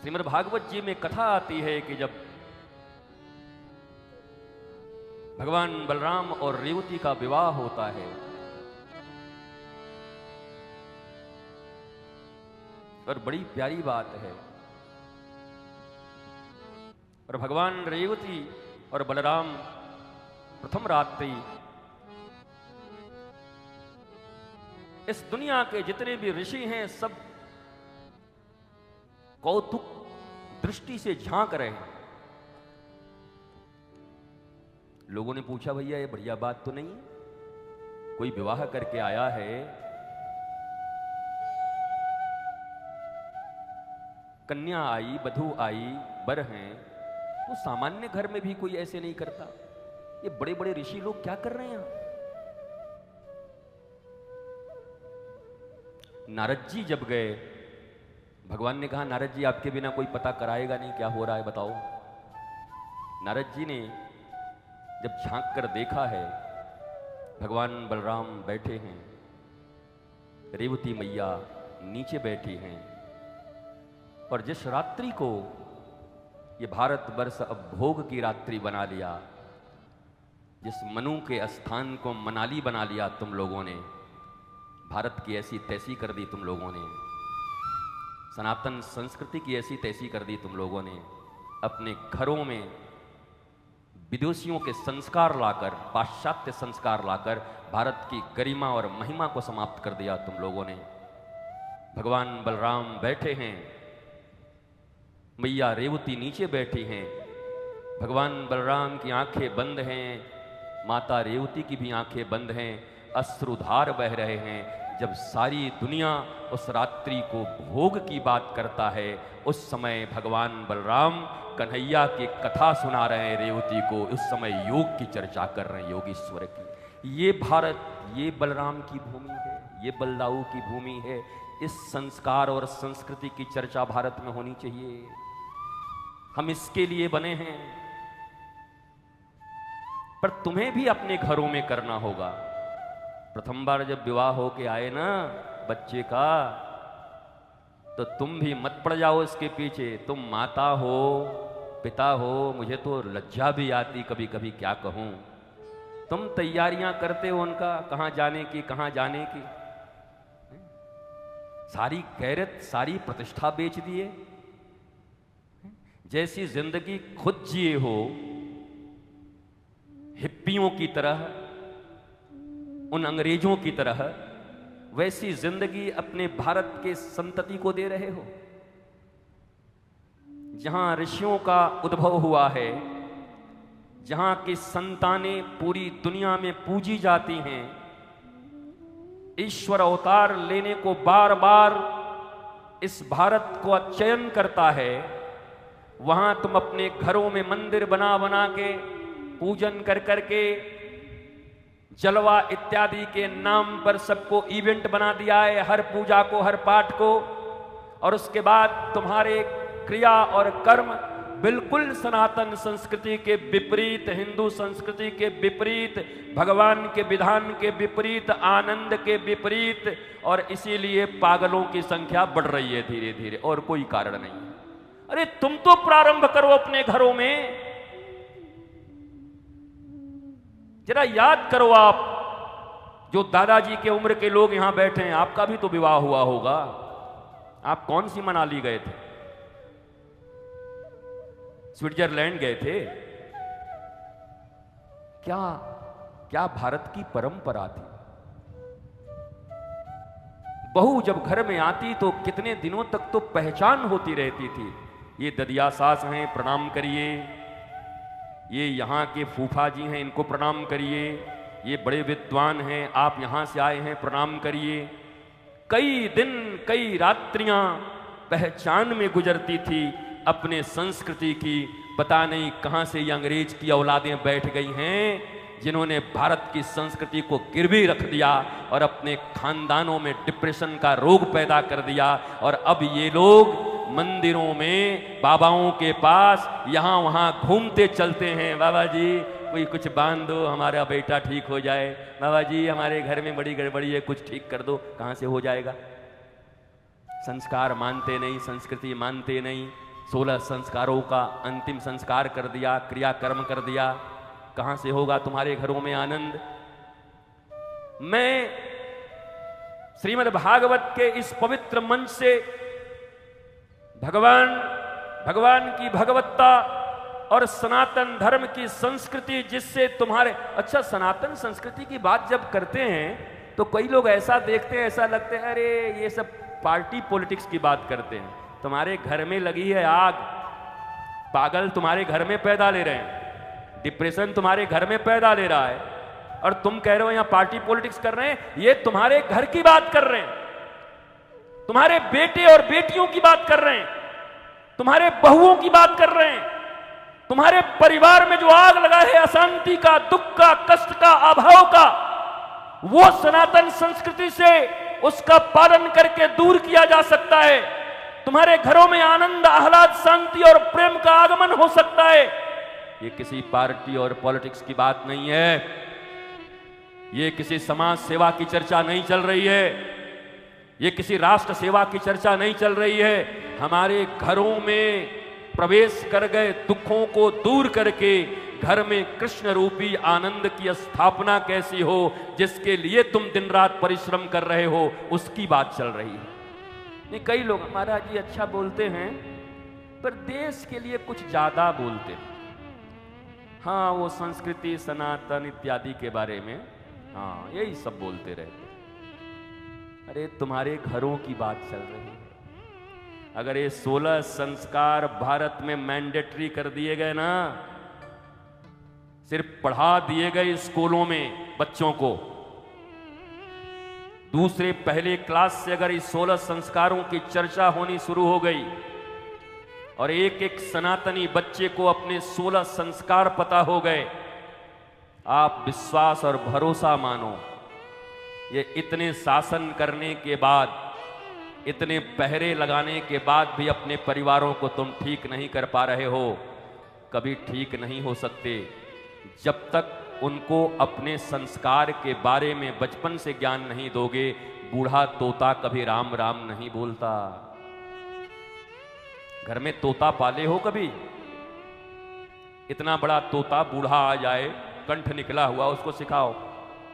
श्रीमद् भागवत जी में कथा आती है कि जब भगवान बलराम और रेवती का विवाह होता है और बड़ी प्यारी बात है, और भगवान रेवती और बलराम प्रथम रात्रि इस दुनिया के जितने भी ऋषि हैं सब कौतुक दृष्टि से झांक रहे हैं। लोगों ने पूछा, भैया ये बढ़िया बात तो नहीं है, कोई विवाह करके आया है, कन्या आई, वधू आई, वर हैं, तो सामान्य घर में भी कोई ऐसे नहीं करता, ये बड़े बड़े ऋषि लोग क्या कर रहे हैं यहां? नारद जी जब गए, भगवान ने कहा, नारद जी आपके बिना कोई पता कराएगा नहीं क्या हो रहा है, बताओ। नारद जी ने जब झांक कर देखा है, भगवान बलराम बैठे हैं, रेवती मैया नीचे बैठी हैं, और जिस रात्रि को ये भारतवर्ष अब भोग की रात्रि बना लिया, जिस मनु के स्थान को मनाली बना लिया तुम लोगों ने, भारत की ऐसी तैसी कर दी तुम लोगों ने, सनातन संस्कृति की ऐसी तैसी कर दी तुम लोगों ने, अपने घरों में विदेशियों के संस्कार लाकर, पाश्चात्य संस्कार लाकर भारत की गरिमा और महिमा को समाप्त कर दिया तुम लोगों ने। भगवान बलराम बैठे हैं, मैया रेवती नीचे बैठी हैं, भगवान बलराम की आंखें बंद हैं, माता रेवती की भी आंखें बंद हैं, अश्रुधार बह रहे हैं। जब सारी दुनिया उस रात्रि को भोग की बात करता है, उस समय भगवान बलराम कन्हैया की कथा सुना रहे हैं रेवती को, उस समय योग की चर्चा कर रहे हैं, योगीश्वर की। ये भारत, ये बलराम की भूमि है, ये बलदाऊ की भूमि है। इस संस्कार और संस्कृति की चर्चा भारत में होनी चाहिए, हम इसके लिए बने हैं। पर तुम्हें भी अपने घरों में करना होगा। प्रथम बार जब विवाह होके आए ना बच्चे का, तो तुम भी मत पड़ जाओ इसके पीछे। तुम माता हो, पिता हो, मुझे तो लज्जा भी आती कभी कभी, क्या कहूं। तुम तैयारियां करते हो उनका, कहां जाने की, कहां जाने की, सारी गैरत, सारी प्रतिष्ठा बेच दिए। जैसी जिंदगी खुद जिए हो हिप्पियों की तरह, उन अंग्रेजों की तरह, वैसी जिंदगी अपने भारत के संतति को दे रहे हो। जहां ऋषियों का उद्भव हुआ है, जहां की संतानें पूरी दुनिया में पूजी जाती हैं, ईश्वर अवतार लेने को बार बार इस भारत को चयन करता है, वहां तुम अपने घरों में मंदिर बना बना के, पूजन कर करके, जलवा इत्यादि के नाम पर सबको इवेंट बना दिया है, हर पूजा को, हर पाठ को। और उसके बाद तुम्हारे क्रिया और कर्म बिल्कुल सनातन संस्कृति के विपरीत, हिंदू संस्कृति के विपरीत, भगवान के विधान के विपरीत, आनंद के विपरीत। और इसीलिए पागलों की संख्या बढ़ रही है धीरे धीरे, और कोई कारण नहीं। अरे तुम तो प्रारंभ करो अपने घरों में। जरा याद करो, आप जो दादाजी के उम्र के लोग यहां बैठे हैं, आपका भी तो विवाह हुआ होगा। आप कौन सी मनाली गए थे? स्विट्जरलैंड गए थे क्या? क्या भारत की परंपरा थी। बहू जब घर में आती तो कितने दिनों तक तो पहचान होती रहती थी। ये ददिया सास हैं, प्रणाम करिए। ये यहाँ के फूफा जी हैं, इनको प्रणाम करिए। ये बड़े विद्वान हैं, आप यहाँ से आए हैं, प्रणाम करिए। कई दिन, कई रात्रियां पहचान में गुजरती थी अपने संस्कृति की। पता नहीं कहाँ से ये अंग्रेज की औलादें बैठ गई हैं, जिन्होंने भारत की संस्कृति को गिरवी रख दिया और अपने खानदानों में डिप्रेशन का रोग पैदा कर दिया। और अब ये लोग मंदिरों में, बाबाओं के पास, यहाँ वहाँ घूमते चलते हैं। बाबा जी कोई कुछ बांध दो, हमारा बेटा ठीक हो जाए। बाबा जी हमारे घर में बड़ी गड़बड़ी है, कुछ ठीक कर दो। कहाँ से हो जाएगा? संस्कार मानते नहीं, संस्कृति मानते नहीं। 16 संस्कारों का अंतिम संस्कार कर दिया, क्रियाकर्म कर दिया, कहां से होगा तुम्हारे घरों में आनंद? मैं श्रीमद् भागवत के इस पवित्र मंच से भगवान की भगवत्ता और सनातन धर्म की संस्कृति, जिससे तुम्हारे, अच्छा सनातन संस्कृति की बात जब करते हैं तो कई लोग ऐसा देखते हैं, ऐसा लगता है अरे ये सब पार्टी पॉलिटिक्स की बात करते हैं। तुम्हारे घर में लगी है आग, पागल तुम्हारे घर में पैदा ले रहे हैं, डिप्रेशन तुम्हारे घर में पैदा ले रहा है, और तुम कह रहे हो यहां पार्टी पॉलिटिक्स कर रहे हैं। ये तुम्हारे घर की बात कर रहे हैं, तुम्हारे बेटे और बेटियों की बात कर रहे हैं, तुम्हारे बहुओं की बात कर रहे हैं, तुम्हारे परिवार में जो आग लगा है अशांति का, दुख का, कष्ट का, अभाव का, वो सनातन संस्कृति से उसका पालन करके दूर किया जा सकता है। तुम्हारे घरों में आनंद, आह्लाद, शांति और प्रेम का आगमन हो सकता है। ये किसी पार्टी और पॉलिटिक्स की बात नहीं है, ये किसी समाज सेवा की चर्चा नहीं चल रही है, ये किसी राष्ट्र सेवा की चर्चा नहीं चल रही है। हमारे घरों में प्रवेश कर गए दुखों को दूर करके घर में कृष्ण रूपी आनंद की स्थापना कैसी हो, जिसके लिए तुम दिन रात परिश्रम कर रहे हो, उसकी बात चल रही है। नहीं, कई लोग महाराज जी अच्छा बोलते हैं पर देश के लिए कुछ ज्यादा बोलते हैं। हाँ, वो संस्कृति, सनातन इत्यादि के बारे में हाँ यही सब बोलते रहते। अरे तुम्हारे घरों की बात चल रही है। अगर ये 16 संस्कार भारत में मैंडेटरी कर दिए गए ना, सिर्फ पढ़ा दिए गए स्कूलों में बच्चों को, दूसरे पहले क्लास से अगर इस 16 संस्कारों की चर्चा होनी शुरू हो गई और एक एक सनातनी बच्चे को अपने 16 संस्कार पता हो गए, आप विश्वास और भरोसा मानो, ये इतने शासन करने के बाद, इतने पहरे लगाने के बाद भी अपने परिवारों को तुम ठीक नहीं कर पा रहे हो, कभी ठीक नहीं हो सकते जब तक उनको अपने संस्कार के बारे में बचपन से ज्ञान नहीं दोगे। बूढ़ा तोता कभी राम राम नहीं बोलता। घर में तोता पाले हो कभी? इतना बड़ा तोता बूढ़ा आ जाए, कंठ निकला हुआ, उसको सिखाओ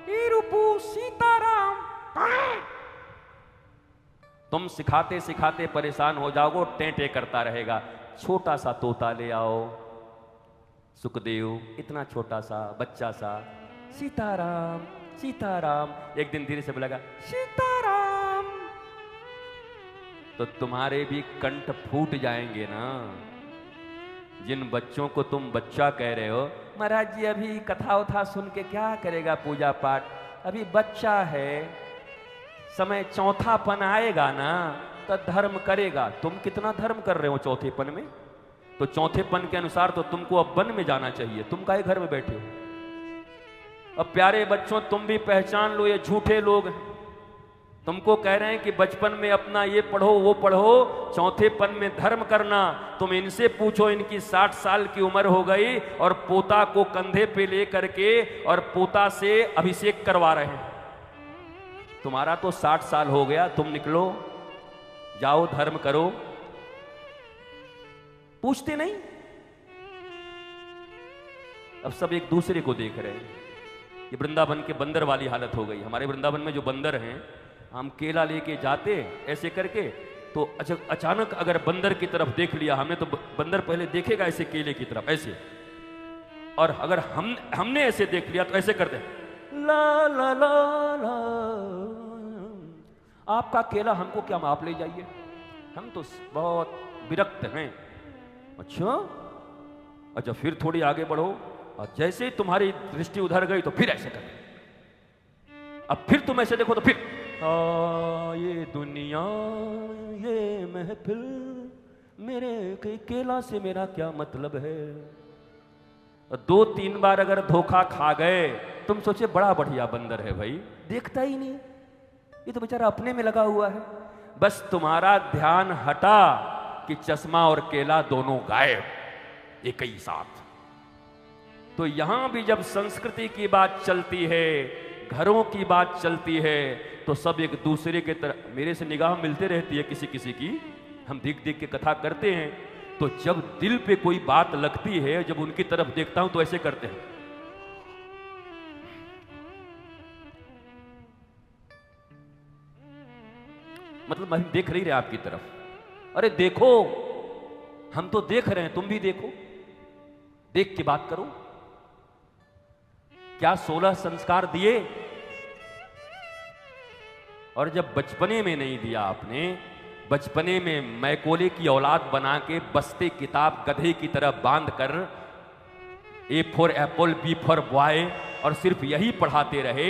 ए रूपू सीताराम, तुम सिखाते सिखाते परेशान हो जाओगे, टेंटे करता रहेगा। छोटा सा तोता ले आओ, सुखदेव इतना छोटा सा बच्चा सा, सीताराम सीताराम, एक दिन धीरे से बोलेगा सीताराम, तो तुम्हारे भी कंठ फूट जाएंगे ना। जिन बच्चों को तुम बच्चा कह रहे हो, महाराज जी अभी कथा उथा सुन के क्या करेगा पूजा पाठ, अभी बच्चा है, समय चौथापन आएगा ना तो धर्म करेगा। तुम कितना धर्म कर रहे हो चौथेपन में? तो चौथेपन के अनुसार तो तुमको अब वन में जाना चाहिए, तुम काहे घर में बैठे हो? अब प्यारे बच्चों, तुम भी पहचान लो, ये झूठे लोग हैं। तुमको कह रहे हैं कि बचपन में अपना ये पढ़ो वो पढ़ो, चौथेपन में धर्म करना। तुम इनसे पूछो, इनकी 60 साल की उम्र हो गई और पोता को कंधे पे ले करके और पोता से अभिषेक करवा रहे हैं। तुम्हारा तो 60 साल हो गया, तुम निकलो जाओ धर्म करो, पूछते नहीं। अब सब एक दूसरे को देख रहे हैं। ये वृंदावन के बंदर वाली हालत हो गई। हमारे वृंदावन में जो बंदर हैं, हम केला लेके जाते ऐसे करके, तो अचानक अगर बंदर की तरफ देख लिया हमने, तो बंदर पहले देखेगा ऐसे केले की तरफ ऐसे, और अगर हमने ऐसे देख लिया तो ऐसे करते ला ला ला ला, आपका केला हमको क्या, आप ले जाइए, हम तो बहुत विरक्त हैं। अच्छा फिर थोड़ी आगे बढ़ो, और जैसे ही तुम्हारी दृष्टि उधर गई तो फिर ऐसे कर, अब फिर तुम ऐसे देखो तो फिर ये दुनिया ये महफिल, मेरे केला से मेरा क्या मतलब है। 2-3 बार अगर धोखा खा गए, तुम सोचे बड़ा बढ़िया बंदर है भाई, देखता ही नहीं, ये तो बेचारा अपने में लगा हुआ है। बस तुम्हारा ध्यान हटा कि चश्मा और केला दोनों गायब एक ही साथ। तो यहां भी जब संस्कृति की बात चलती है, घरों की बात चलती है, तो सब एक दूसरे के तरफ, मेरे से निगाह मिलते रहती है किसी किसी की, हम देख देख के कथा करते हैं, तो जब दिल पे कोई बात लगती है, जब उनकी तरफ देखता हूं तो ऐसे करते हैं। मतलब हम देख नहीं रहे आपकी तरफ। अरे देखो, हम तो देख रहे हैं, तुम भी देखो, देख के बात करो। क्या 16 संस्कार दिए? और जब बचपने में नहीं दिया आपने, बचपने में मैकोले की औलाद बना के बस्ते किताब गधे की तरह बांध कर A for apple, B for boy और सिर्फ यही पढ़ाते रहे,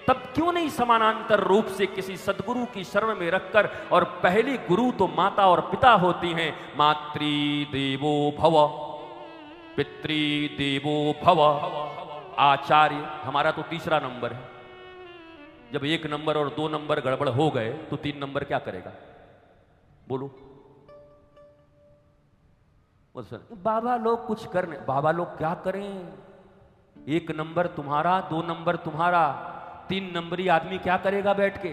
तब क्यों नहीं समानांतर रूप से किसी सदगुरु की शरण में रखकर, और पहली गुरु तो माता और पिता होती हैं, मातृ देवो भव, पितृ देवो भव, आचार्य हमारा तो तीसरा नंबर है। जब 1 नंबर और 2 नंबर गड़बड़ हो गए तो 3 नंबर क्या करेगा? बोलो। बाबा लोग कुछ करने, बाबा लोग क्या करें? 1 नंबर तुम्हारा, 2 नंबर तुम्हारा, 3 नंबरी आदमी क्या करेगा बैठ के?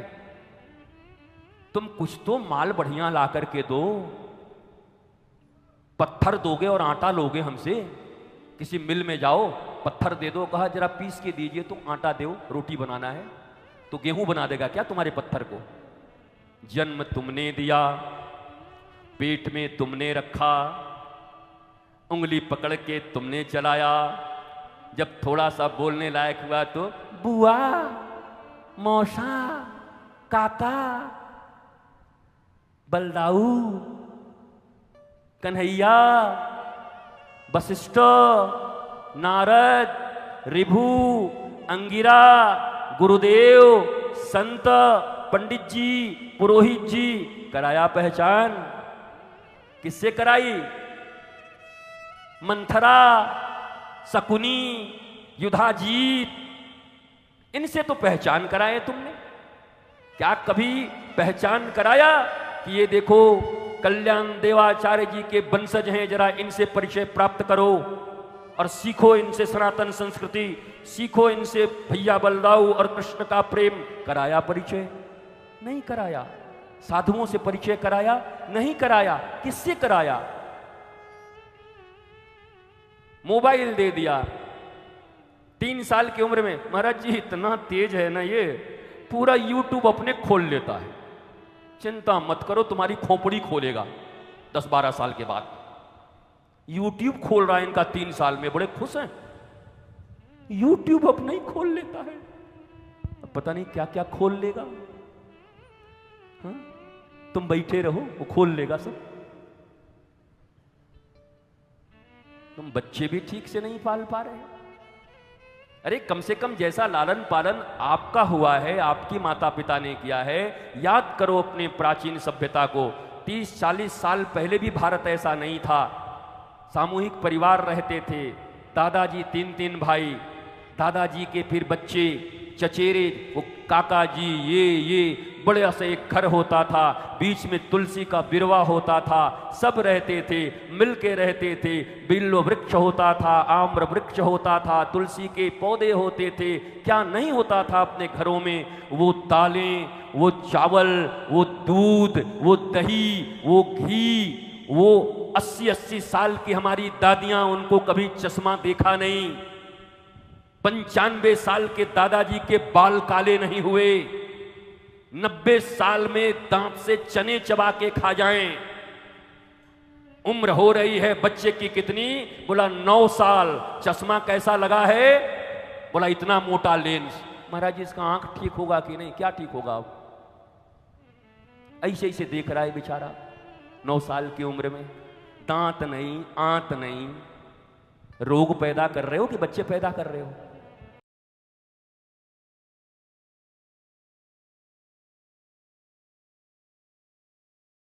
तुम कुछ तो माल बढ़िया ला करके दो। पत्थर दोगे और आटा लोगे हमसे? किसी मिल में जाओ, पत्थर दे दो, कहा जरा पीस के दीजिए, तो आटा दो, रोटी बनाना है, तो गेहूं बना देगा क्या तुम्हारे पत्थर को? जन्म तुमने दिया, पेट में तुमने रखा, उंगली पकड़ के तुमने चलाया, जब थोड़ा सा बोलने लायक हुआ तो बुआ, मौसा, काका, बलदाऊ, कन्हैया, वशिष्ठ, नारद, ऋभु, अंगिरा, गुरुदेव, संत, पंडित जी, पुरोहित जी, कराया पहचान? किससे कराई? मंथरा, शकुनी, युधाजीत, इनसे तो पहचान कराए तुमने। क्या कभी पहचान कराया कि ये देखो कल्याण देवाचार्य जी के वंशज हैं, जरा इनसे परिचय प्राप्त करो और सीखो इनसे सनातन संस्कृति, सीखो इनसे भैया बलदाऊ और कृष्ण का प्रेम? कराया परिचय? नहीं कराया। साधुओं से परिचय कराया? नहीं कराया। किससे कराया? मोबाइल दे दिया 3 साल की उम्र में। महाराज जी इतना तेज है ना, ये पूरा यूट्यूब अपने खोल लेता है। चिंता मत करो, तुम्हारी खोपड़ी खोलेगा 10-12 साल के बाद। यूट्यूब खोल रहा है इनका 3 साल में, बड़े खुश हैं। यूट्यूब अपना ही खोल लेता है, अब पता नहीं क्या क्या खोल लेगा। हाँ? तुम बैठे रहो, वो खोल लेगा सब। तुम बच्चे भी ठीक से नहीं पाल पा रहे। अरे कम से कम जैसा लालन पालन आपका हुआ है, आपकी माता पिता ने किया है, याद करो अपने प्राचीन सभ्यता को। 30-40 साल पहले भी भारत ऐसा नहीं था। सामूहिक परिवार रहते थे। दादाजी 3-3 भाई, दादाजी के फिर बच्चे, चचेरे, वो काका जी, ये बड़े से एक घर होता था, बीच में तुलसी का बिरवा होता था, सब रहते थे, मिल के रहते थे। बिल्लो वृक्ष होता था, आम्र वृक्ष होता था, तुलसी के पौधे होते थे। क्या नहीं होता था अपने घरों में? वो दालें, वो चावल, वो दूध, वो दही, वो घी। वो 80-80 साल की हमारी दादियां, उनको कभी चश्मा देखा नहीं। 95 साल के दादाजी के बाल काले नहीं हुए। 90 साल में दांत से चने चबा के खा जाएं। उम्र हो रही है बच्चे की कितनी? बोला 9 साल। चश्मा कैसा लगा है? बोला इतना मोटा लेंस। महाराज जी इसका आंख ठीक होगा कि नहीं? क्या ठीक होगा? अब ऐसे ऐसे देख रहा है बेचारा 9 साल की उम्र में। दांत नहीं, आंत नहीं। रोग पैदा कर रहे हो कि बच्चे पैदा कर रहे हो?